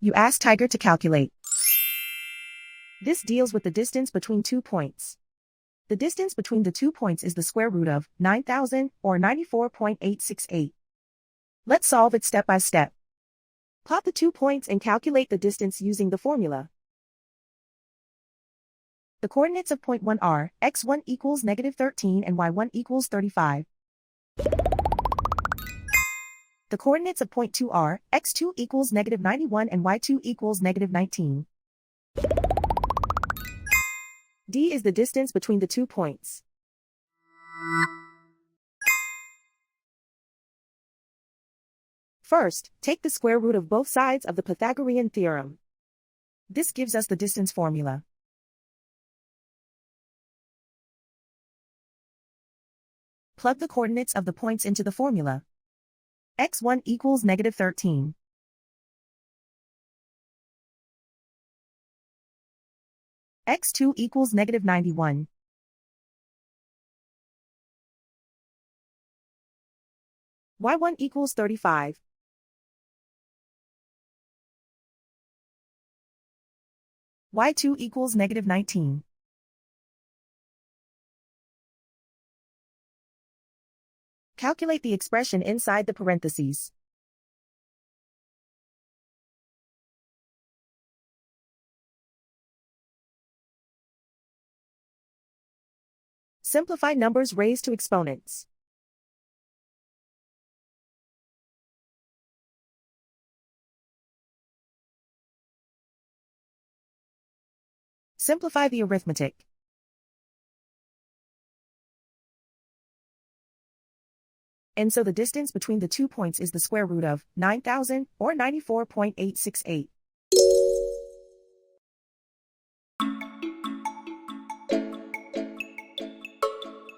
You ask Tiger to calculate. This deals with the distance between 2 points. The distance between the 2 points is the square root of 9,000 or 94.868. Let's solve it step by step. Plot the 2 points and calculate the distance using the formula. The coordinates of point 1 are x1 equals -13 and y1 equals 35. The coordinates of point 2 are x2 equals -91 and y2 equals -19. D is the distance between the 2 points. First, take the square root of both sides of the Pythagorean theorem. This gives us the distance formula. Plug the coordinates of the points into the formula. x1 equals -13. x2 equals -91. y1 equals 35. y2 equals -19. Calculate the expression inside the parentheses. Simplify numbers raised to exponents. Simplify the arithmetic. And so the distance between the 2 points is the square root of 9,000 or 94.868.